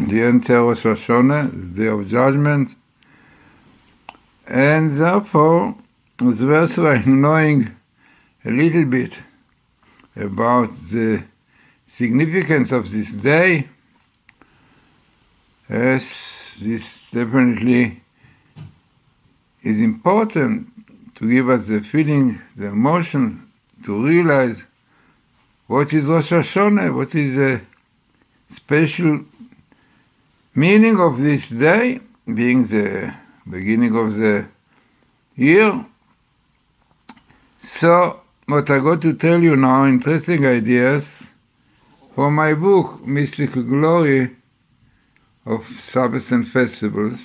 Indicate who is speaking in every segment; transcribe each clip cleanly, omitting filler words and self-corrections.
Speaker 1: the entire Rosh Hashona, the Day of Judgment, and therefore it's worthwhile knowing a little bit about the significance of this day, as this definitely is important to give us the feeling, the emotion, to realize what is Rosh Hashanah, what is the special meaning of this day, being the beginning of the year. So, what I got to tell you now, interesting ideas from my book, Mystical Glory of Sabbaths and Festivals.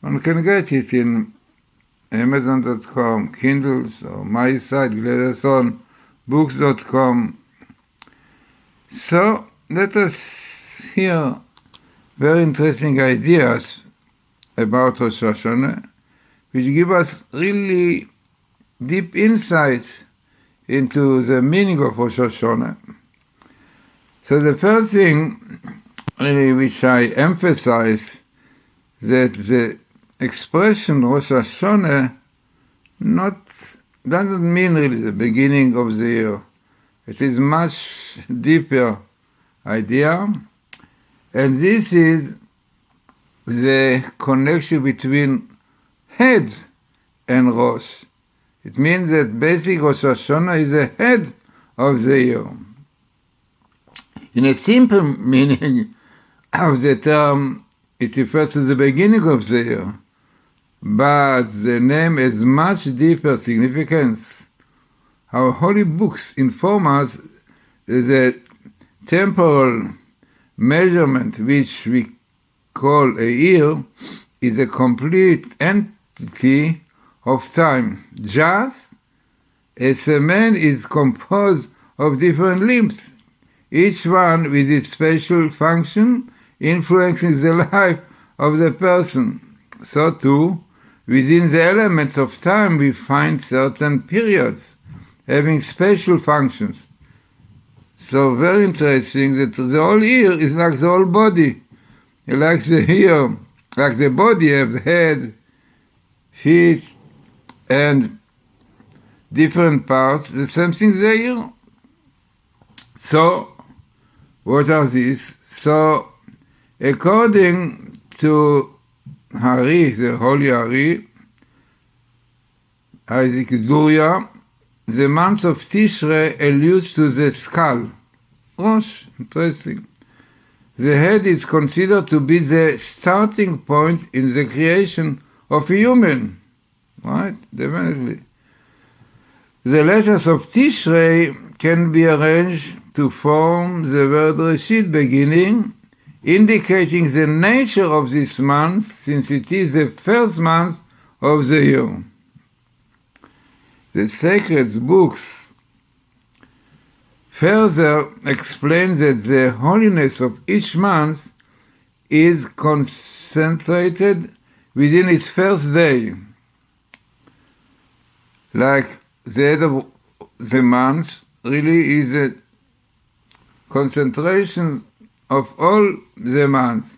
Speaker 1: One can get it in Amazon.com, Kindles, or my site, Glazerson, books.com. So, let us hear very interesting ideas about Rosh Hashanah, which give us really deep insight into the meaning of Rosh Hashanah. So the first thing really which I emphasize, that the expression Rosh Hashanah doesn't mean really the beginning of the year. It is much deeper idea, and this is the connection between head and Rosh. It means that basic Rosh Hashanah is the head of the year. In a simple meaning of the term, it refers to the beginning of the year, but the name has much deeper significance. Our holy books inform us that temporal measurement, which we call a year, is a complete entity of time, just as a man is composed of different limbs, each one with its special function influencing the life of the person. So too, within the element of time we find certain periods having special functions. So very interesting that the whole year is like the whole body. Like the ear, like the body have the head, feet, and different parts, the same thing the ear. So, what are these? So, according to Hari, the Holy Hari, Isaac Duria, the month of Tishrei alludes to the skull. Rosh, interesting. The head is considered to be the starting point in the creation of a human. Right? Definitely. The letters of Tishrei can be arranged to form the word Reshit, beginning, indicating the nature of this month, since it is the first month of the year. The sacred books further explain that the holiness of each month is concentrated within its first day. Like the head of the month really is a concentration of all the months.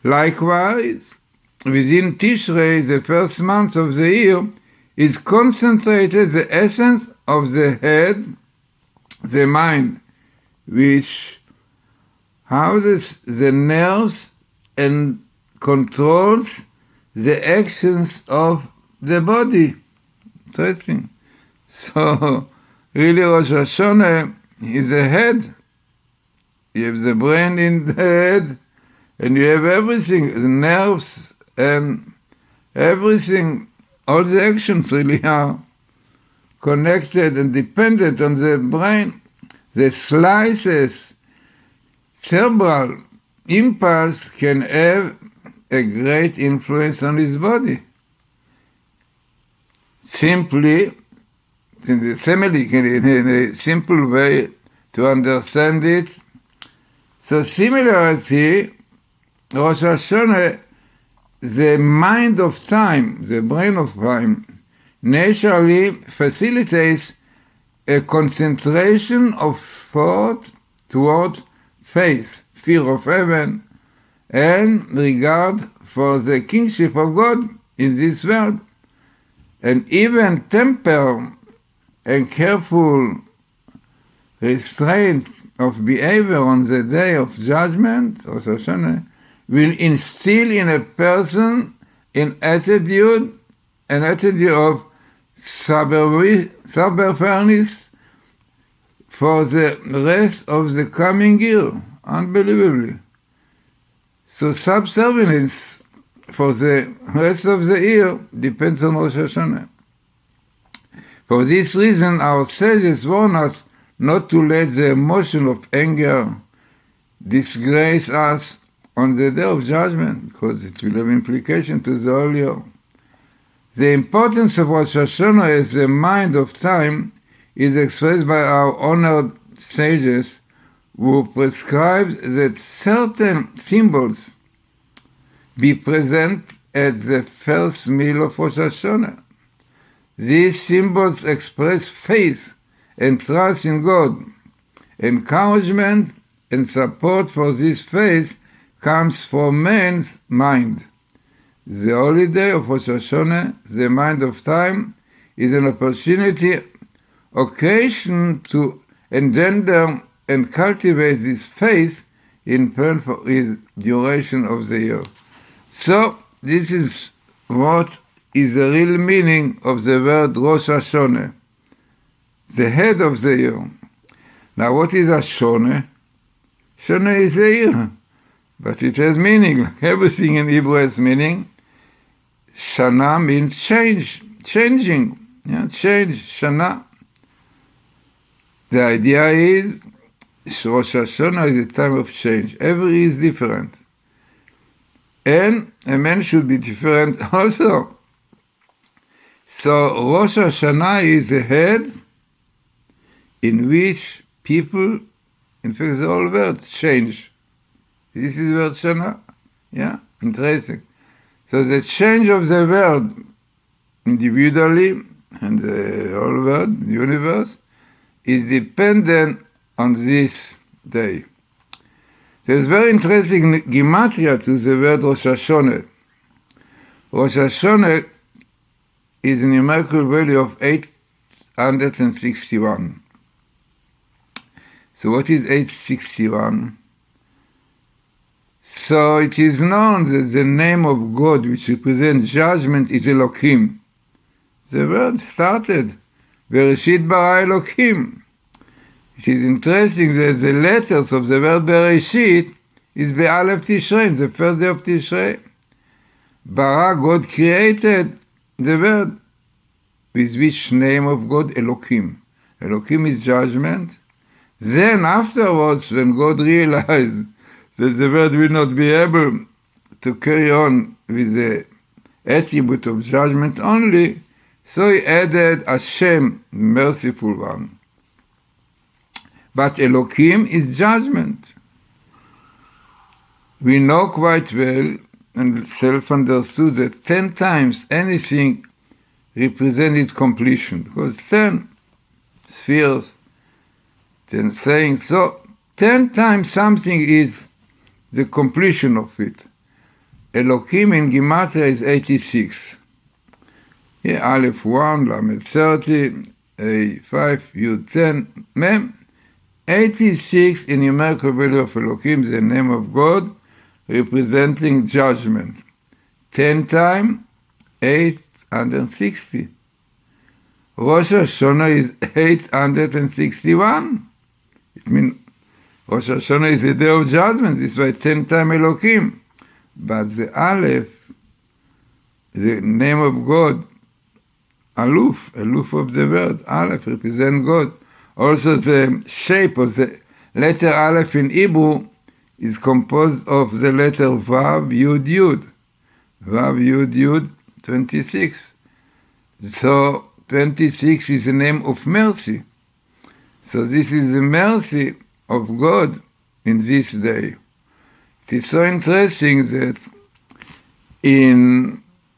Speaker 1: Likewise, within Tishrei, the first month of the year, is concentrated the essence of the head, the mind, which houses the nerves and controls the actions of the body. Interesting. So, really Rosh Hashanah is the head. You have the brain in the head, and you have everything, the nerves and everything. All the actions really are connected and dependent on the brain. The slices, cerebral impulse can have a great influence on his body. Simply, in a simple way to understand it. So similarly, Rosh Hashanah, the mind of time, the brain of time, naturally facilitates a concentration of thought toward faith, fear of heaven, and regard for the kingship of God in this world, and even temper and careful restraint of behavior on the day of judgment, Rosh Hashanah, will instill in a person an attitude of sober-fairness for the rest of the coming year, unbelievably. So subservience for the rest of the year depends on Rosh Hashanah. For this reason, our sages warn us not to let the emotion of anger disgrace us on the day of judgment, because it will have implication to the whole year. The importance of Rosh Hashanah as the mind of time is expressed by our honored sages, who prescribe that certain symbols be present at the first meal of Rosh Hashanah. These symbols express faith and trust in God. Encouragement and support for this faith comes from man's mind. The holy day of Rosh Hashanah, the mind of time, is an occasion to engender and cultivate this faith in turn for its duration of the year. So, this is what is the real meaning of the word Rosh Hashona, the head of the year. Now, what is Hashona? Hashona is a year, but it has meaning. Like everything in Hebrew has meaning. Shana means change, changing, change, Shana. The idea is Rosh Hashanah is a time of change. Every year is different. And a man should be different also. So Rosh Hashanah is a head in which people, in fact the whole world, change. This is word Shana. Yeah, interesting. So the change of the world individually and the whole world, the universe, is dependent on this day. There's very interesting gematria to the word Rosh Hashanah. Rosh Hashanah is a numerical value of 861. So what is 861? So it is known that the name of God, which represents judgment, is Elohim. The word started, Bereshit bara Elohim. It is interesting that the letters of the word Bereshit is Be'alef Tishrei, the first day of Tishrei. Bara, God created the word, with which name of God? Elohim. Elohim is judgment. Then afterwards, when God realized that the word will not be able to carry on with the attribute of judgment only, so he added Hashem, merciful one. But Elohim is judgment. We know quite well and self-understood that 10 times anything represented completion, because 10 spheres, 10 sayings, so 10 times something is the completion of it. Elohim in Gematria is 86. Here, Aleph 1, Lamed 30, A 5, Yud 10, Mem. 86 in numerical value of Elohim, the name of God, representing judgment. 10 times 860. Rosh Hashanah is 861. It means Rosh Hashanah is the day of judgment. This is why 10 times Elohim. But the Aleph, the name of God, Aluf of the word, Aleph represents God. Also, the shape of the letter Aleph in Hebrew is composed of the letter Vav, Yud, Yud. Vav, Yud, Yud, 26. So, 26 is the name of mercy. So, this is the mercy of God in this day. It is so interesting that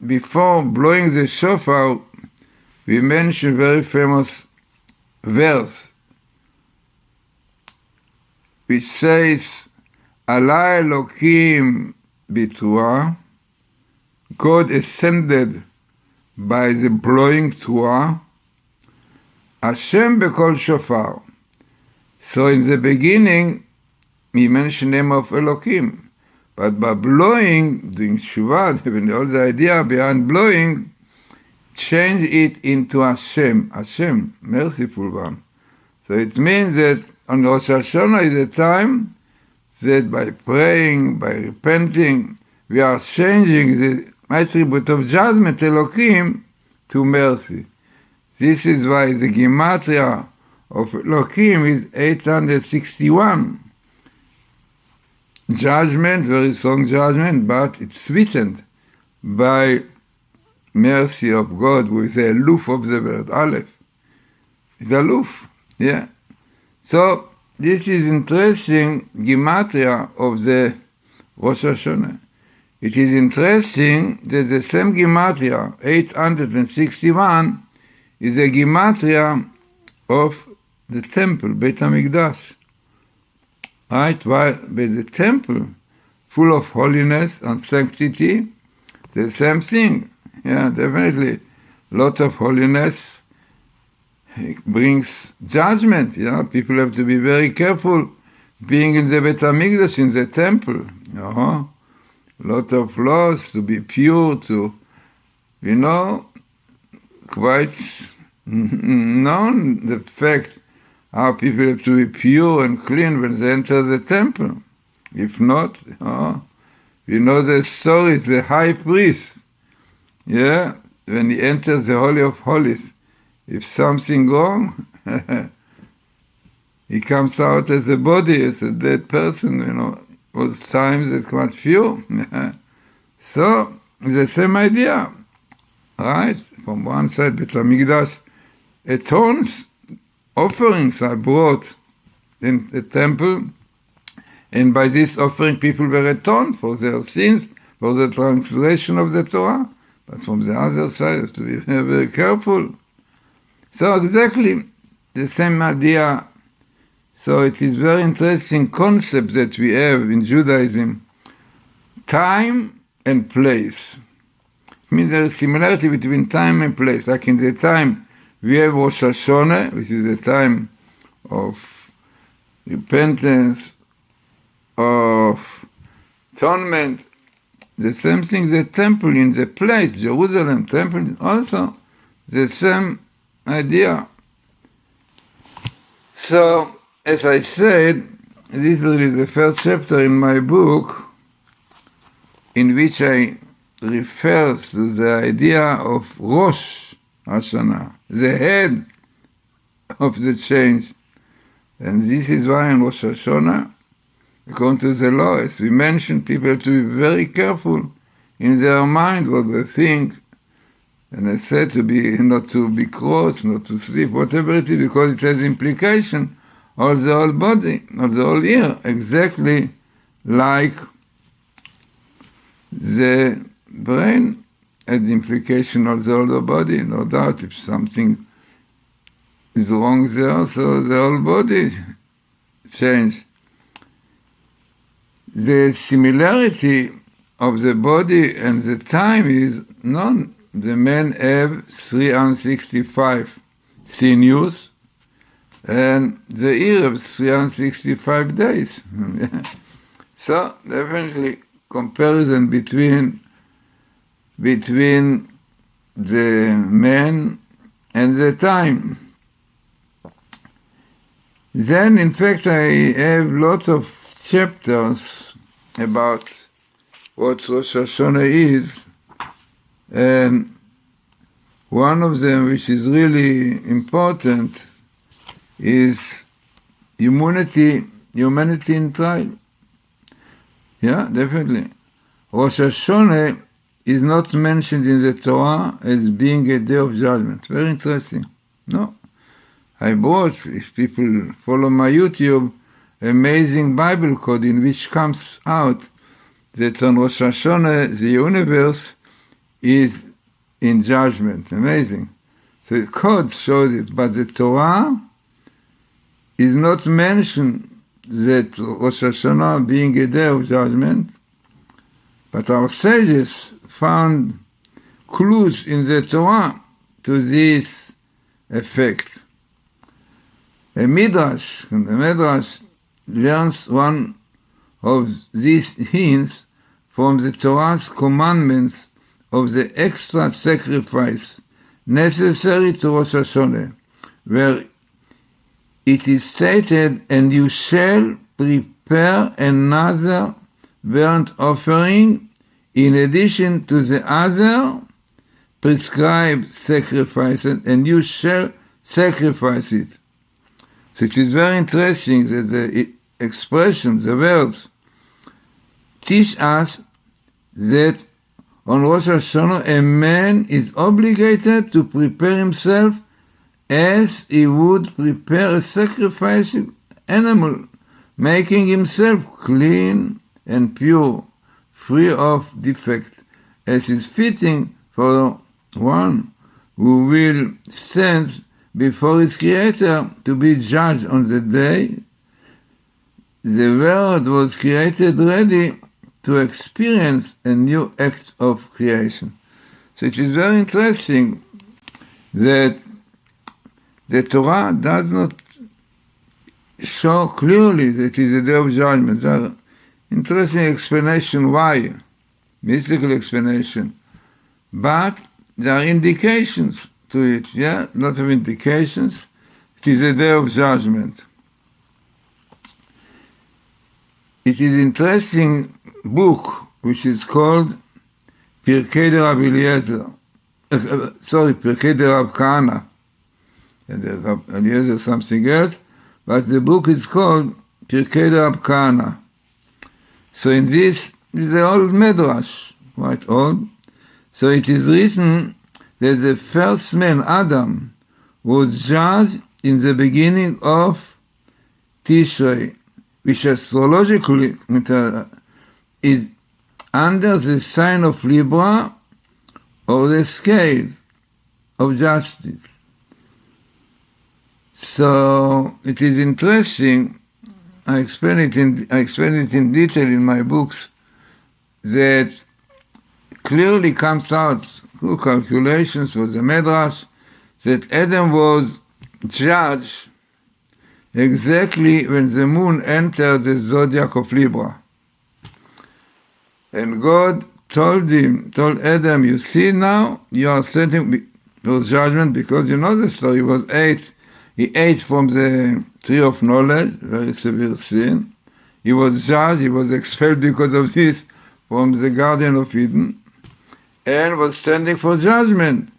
Speaker 1: before blowing the shofar, we mentioned very famous verse, which says, Ala Elokim בתרועה, God ascended by the blowing תרועה, Hashem בקול שופר. So in the beginning, he mentioned the name of Elohim. But by blowing, doing Shuvah, even all the idea behind blowing, change it into Hashem, merciful one. So it means that on Rosh Hashona is a time that by praying, by repenting, we are changing the attribute of judgment, Elohim, to mercy. This is why the Gematria of Elohim is 861. Judgment, very strong judgment, but it's sweetened by mercy of God, who is the aloof of the word, Aleph. It's aloof, yeah. So, this is interesting Gematria of the Rosh Hashanah. It is interesting that the same Gematria, 861, is a Gematria of the temple, Beit HaMikdash. Right? While the temple, full of holiness and sanctity, the same thing. Yeah, definitely. Lot of holiness brings judgment. Yeah, people have to be very careful being in the Beit HaMikdash, in the temple. Lot of laws to be pure, to, quite known the fact how people have to be pure and clean when they enter the temple. If not, the story, the high priest, when he enters the Holy of Holies, if something wrong, he comes out as a body, as a dead person, was times that quite few. So, it's the same idea, right? From one side, Beit HaMikdash atones, offerings are brought in the temple, and by this offering people were atoned for their sins, for the translation of the Torah. But from the other side, you have to be very, very careful. So exactly the same idea. So it is very interesting concept that we have in Judaism. Time and place. It means there is similarity between time and place. Like in the time we have Rosh Hashona, which is a time of repentance, of atonement. The same thing, the temple in the place, Jerusalem temple, also the same idea. So, as I said, this is the first chapter in my book in which I refer to the idea of Rosh Hashana, the head of the change. And this is why in Rosh Hashana, according to the law, as we mentioned, people have to be very careful in their mind what they think. And I said not to be cross, not to sleep, whatever it is, because it has implication on the whole body, on the whole ear, exactly like the brain had implication on the whole body, no doubt. If something is wrong there, so the whole body change. The similarity of the body and the time is known. The men have 365 sinews, and the ear has 365 days. So definitely comparison between the men and the time. Then, in fact, I have lots of chapters about what Rosh Hashana is, and one of them, which is really important, is humanity in tribe. Yeah, definitely. Rosh Hashana is not mentioned in the Torah as being a day of judgment. Very interesting. No. I brought, if people follow my YouTube, amazing Bible code in which comes out that on Rosh Hashana the universe is in judgment. Amazing. So the code shows it, but the Torah is not mentioned that Rosh Hashanah being a day of judgment, But our sages found clues in the Torah to this effect. The Midrash learns one of these hints from the Torah's commandments of the extra sacrifice necessary to Rosh Hashanah, where it is stated, "And you shall prepare another burnt offering in addition to the other prescribed sacrifices, and you shall sacrifice it." So it is very interesting that the expressions, the words, teach us that on Rosh Hashanah a man is obligated to prepare himself as he would prepare a sacrificing animal, making himself clean and pure, free of defect, as is fitting for one who will stand before his Creator to be judged on the day the world was created ready to experience a new act of creation. So it is very interesting that the Torah does not show clearly that it is a day of judgment. There are interesting explanation why, mystical explanation, but there are indications to it, lot of indications. It is a day of judgment. It is an interesting book which is called Pirkei de Rabbi Eliezer. Pirkei de Rabbi Kahana. And the Rabbi Eliezer is something else, but the book is called Pirkei de Rabbi Kahana. So in this is the old Midrash, quite old. So it is written that the first man, Adam, was judged in the beginning of Tishrei, which astrologically is under the sign of Libra or the scales of justice. So it is interesting. I explain it in detail in my books, that clearly comes out through calculations for the Midrash that Adam was judged exactly when the moon entered the zodiac of Libra. And God told Adam, you see now, you are setting for judgment, because you know the story, he ate from the tree of knowledge, very severe sin. He was judged, he was expelled because of this from the Garden of Eden, and was standing for judgment.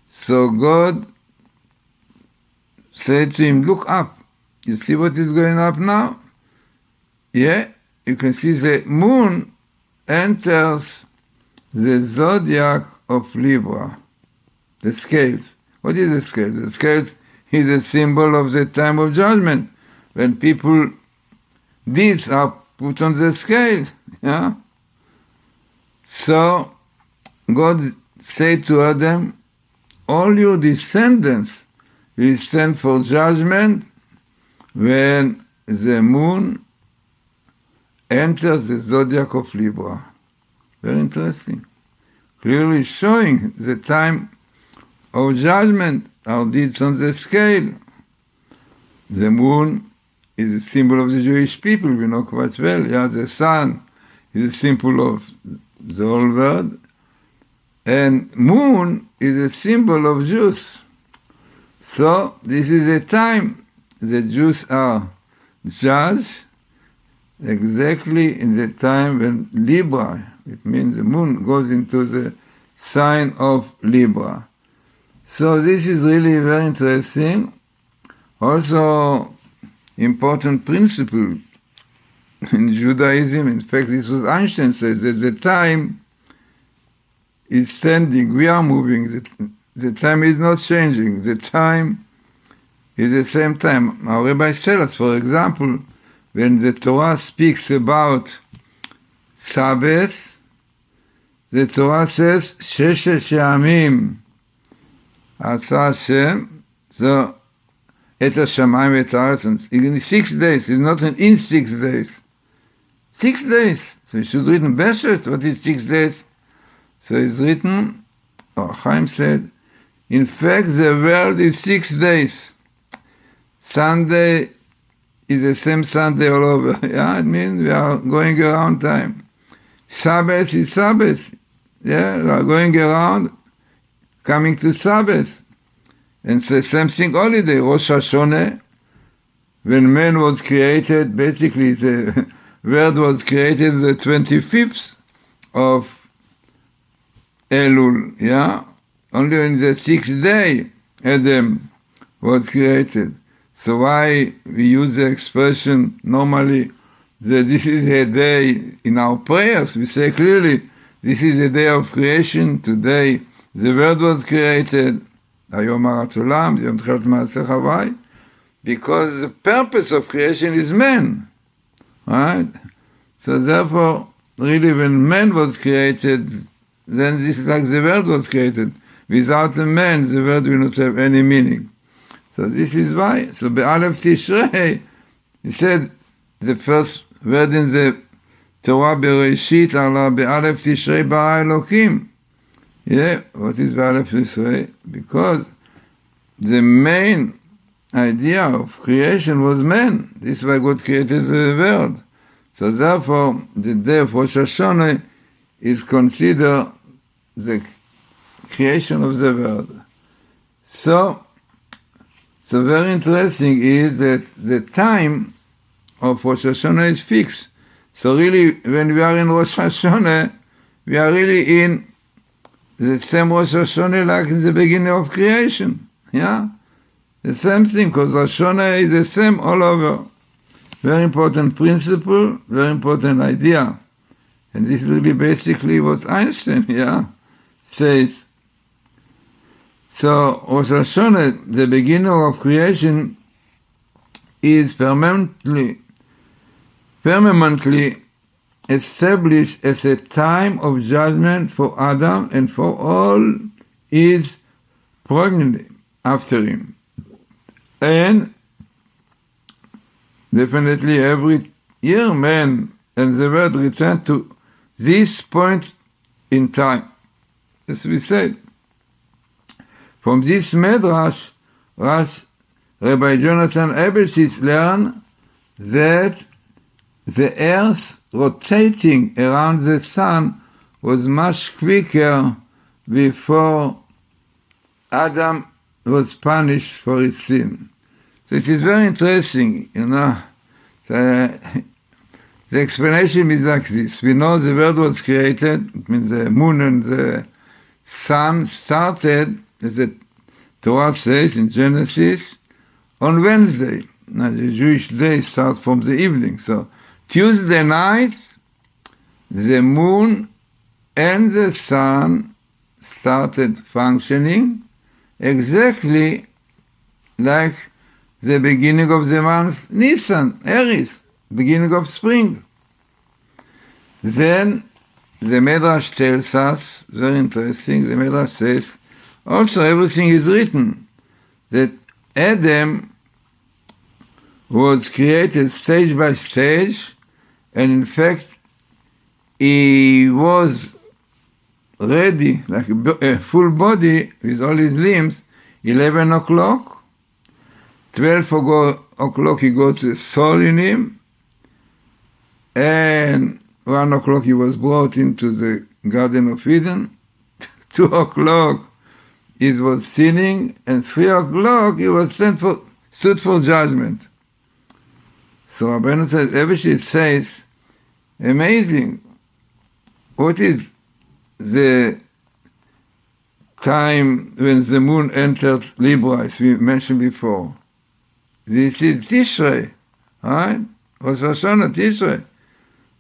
Speaker 1: So God said to him, look up. You see what is going up now? Yeah, you can see the moon enters the zodiac of Libra, the scales. What is the scales? The scales is a symbol of the time of judgment, when people, deeds are put on the scale. Yeah? So God said to Adam, all your descendants will stand for judgment when the moon enters the zodiac of Libra. Very interesting. Clearly showing the time of judgment, our deeds on the scale. The moon is a symbol of the Jewish people, we know quite well. Yeah, the sun is a symbol of the whole world. And moon is a symbol of Jews. So this is a time the Jews are judged exactly in the time when Libra, it means the moon, goes into the sign of Libra. So this is really very interesting. Also, important principle in Judaism. In fact, this was Einstein said, that the time is standing, we are moving, the time is not changing, the time is the same time. Our rabbis tell us, for example, when the Torah speaks about Sabbath, the Torah says, Sheshet Yamim Asa Hashem, so Et HaShamayim Et HaAretz, in 6 days, it's not in 6 days. 6 days. So it should written Beshet, what is 6 days? So it's written, or Chaim said, in fact, the world is 6 days. Sunday is the same Sunday all over. Yeah, it means we are going around time. Sabbath is Sabbath. Yeah, we are going around, coming to Sabbath. And it's the same thing holiday, Rosh Hashona. When man was created, basically the world was created the 25th of Elul, yeah? Only on the 6th day, Adam was created. So why we use the expression normally that this is a day in our prayers? We say clearly, this is a day of creation. Today the world was created. Hayom Harat Olam, Yom Tchilat Ma'aseh Havai. Because the purpose of creation is man. Right? So therefore, really when man was created, then this is like the world was created. Without the man, the world will not have any meaning. So this is why. So Be'alef Tishrei, he said, the first word in the Torah Bereshit, Allah Be'alef Tishrei Bara Elokim. Yeah, what is Be'alef Tishrei? Because the main idea of creation was man. This is why God created the world. So therefore, the day of Rosh Hashanah is considered the creation of the world. So very interesting is that the time of Rosh Hashanah is fixed. So really, when we are in Rosh Hashanah, we are really in the same Rosh Hashanah like in the beginning of creation. Yeah? The same thing, because Rosh Hashanah is the same all over. Very important principle, very important idea. And this is really basically what Einstein, says. So Rosh Hashanah, the beginning of creation, is permanently established as a time of judgment for Adam and for all his progeny after him. And definitely every year man and the world return to this point in time. As we said, from this Midrash, Rabbi Jonathan Ebelshitz learned that the earth rotating around the sun was much quicker before Adam was punished for his sin. So it is very interesting, The explanation is like this. We know the world was created, it means the moon and the sun started, as the Torah says in Genesis, on Wednesday. Now the Jewish day starts from the evening. So Tuesday night, the moon and the sun started functioning exactly like the beginning of the month Nisan, Eris, beginning of spring. Then the Midrash tells us, very interesting, the Midrash says, also everything is written, that Adam was created stage by stage, and in fact he was ready, like a full body with all his limbs, 11 o'clock, 12 o'clock he got the soul in him, and 1 o'clock he was brought into the Garden of Eden, 2 o'clock he was sinning, and 3 o'clock he was stood for judgment. So Rabbeinu says, Ebelshitz says, amazing, what is the time when the moon entered Libra, as we mentioned before? This is Tishrei, right? Rosh Hashanah, Tishrei.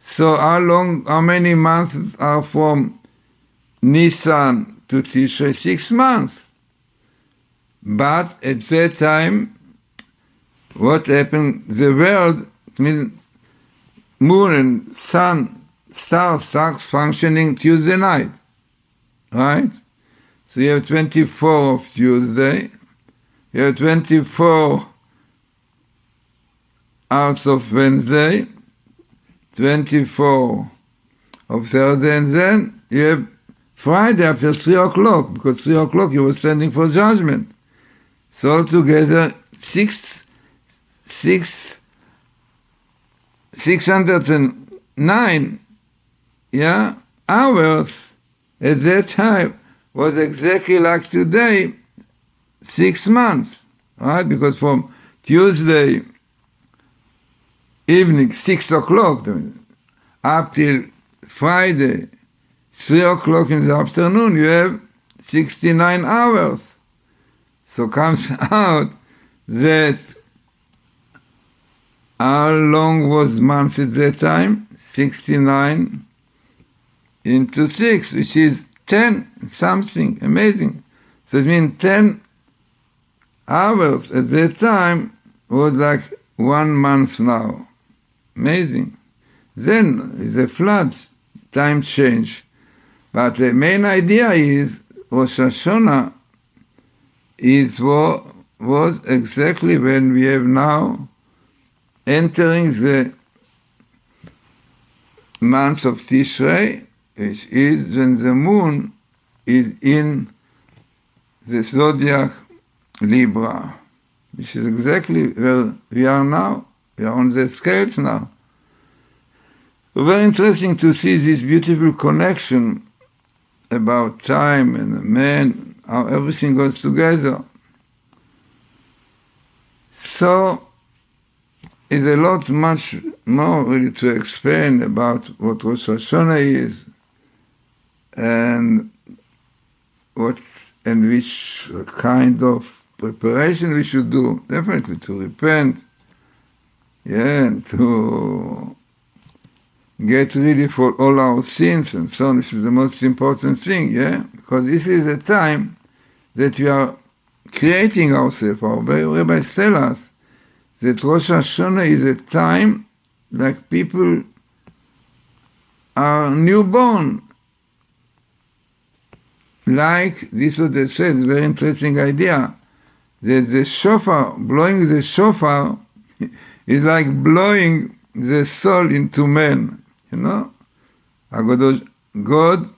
Speaker 1: So how many months are from Nisan to Tishrei? 6 months. But at that time, what happened? The world, means moon and sun, stars start functioning Tuesday night, right? So you have 24 of Tuesday, you have 24 hours of Wednesday, 24 of Thursday, and then you have Friday after 3 o'clock, because 3 o'clock you were standing for judgment. So altogether 609 hours at that time was exactly like today, 6 months, right? Because from Tuesday evening, 6 o'clock, up till Friday, 3 o'clock in the afternoon, you have 69 hours. So comes out that how long was month at that time? 69 into 6, which is 10 something, amazing. So it means 10 hours at that time was like 1 month now. Amazing. Then with the floods, time change. But the main idea is Rosh Hashona was exactly when we have now entering the month of Tishrei, which is when the moon is in the zodiac Libra, which is exactly where we are now. We are on the scales now. So very interesting to see this beautiful connection about time and the man, how everything goes together. So it's a lot, much more really to explain about what Rosh Hashona is and which kind of preparation we should do. Definitely to repent, and to get ready for all our sins and so on, which is the most important thing, because this is a time that we are creating ourselves. Our rabbis tell us that Rosh Hashona is a time like people are newborn. Like, this is what they said, very interesting idea, that the shofar, blowing the shofar, is like blowing the soul into man, God,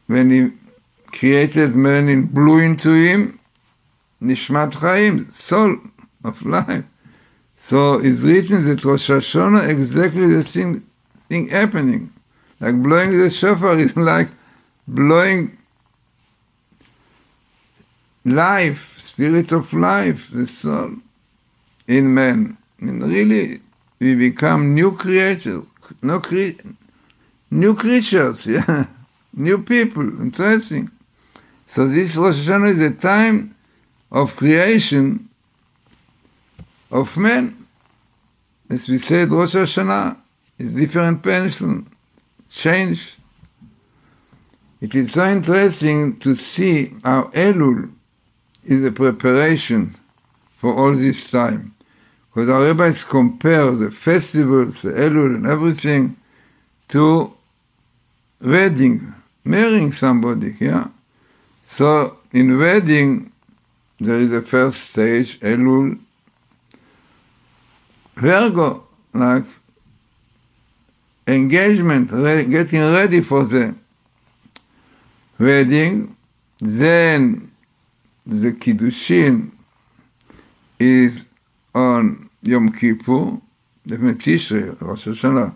Speaker 1: when he created man and blew into him, Nishmat Chaim, soul of life. So it's written that Rosh Hashona, exactly the same thing happening. Like blowing the shofar is like blowing life, spirit of life, the soul in man. And really, we become new creatures, new creatures, new people, interesting. So this Rosh Hashanah is a time of creation of man. As we said, Rosh Hashanah is different person, change. It is so interesting to see how Elul is a preparation for all this time. Because our rabbis compare the festivals, the Elul and everything, to wedding, marrying somebody, So in wedding, there is a first stage, Elul, Virgo, like engagement, getting ready for the wedding. Then the Kiddushin is on Yom Kippur, definitely Tishrei, Rosh Hashanah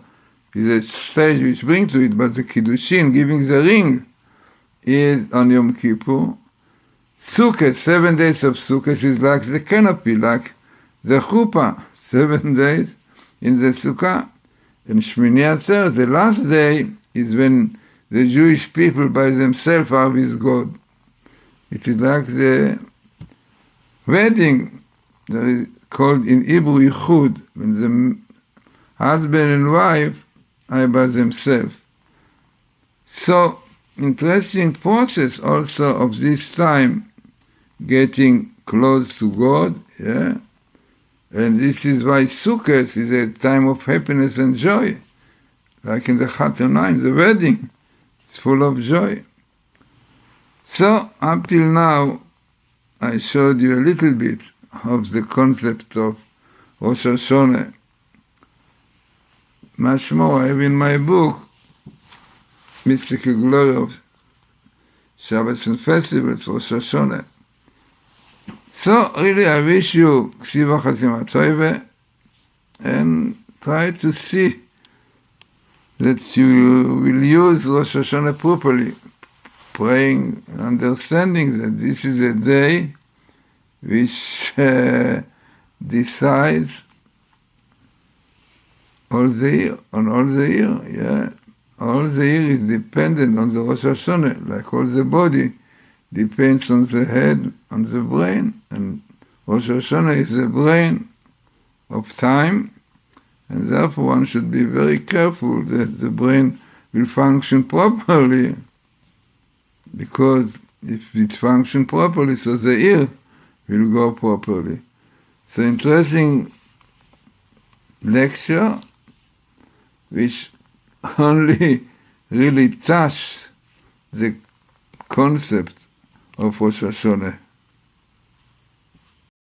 Speaker 1: is a stage which brings to it, but the Kiddushin, giving the ring, is on Yom Kippur. Sukkot, 7 days of Sukkot is like the canopy, like the chuppah, 7 days in the Sukkah. And Shmini Atzer, the last day, is when the Jewish people by themselves are with God. It is like the wedding, that is called in Hebrew Yichud, when the husband and wife are by themselves. So, interesting process also of this time, getting close to God, and this is why Sukkot is a time of happiness and joy, like in the Hashona, in the wedding, it's full of joy. So, up till now, I showed you a little bit of the concept of Rosh Hashanah, much more. I have in my book, Mystical Glory of Shabbos and Festivals, Rosh Hashona. So really I wish you Ksiva Chazima Toive and try to see that you will use Rosh Hashanah properly, praying, understanding that this is a day which decides all the year, on all the year, yeah. All the year is dependent on the Rosh Hashanah, like all the body depends on the head, on the brain, and Rosh Hashanah is the brain of time, and therefore one should be very careful that the brain will function properly, because if it functions properly, so the ear will go properly. So interesting lecture, which only really touch the concept of Rosh Hashanah.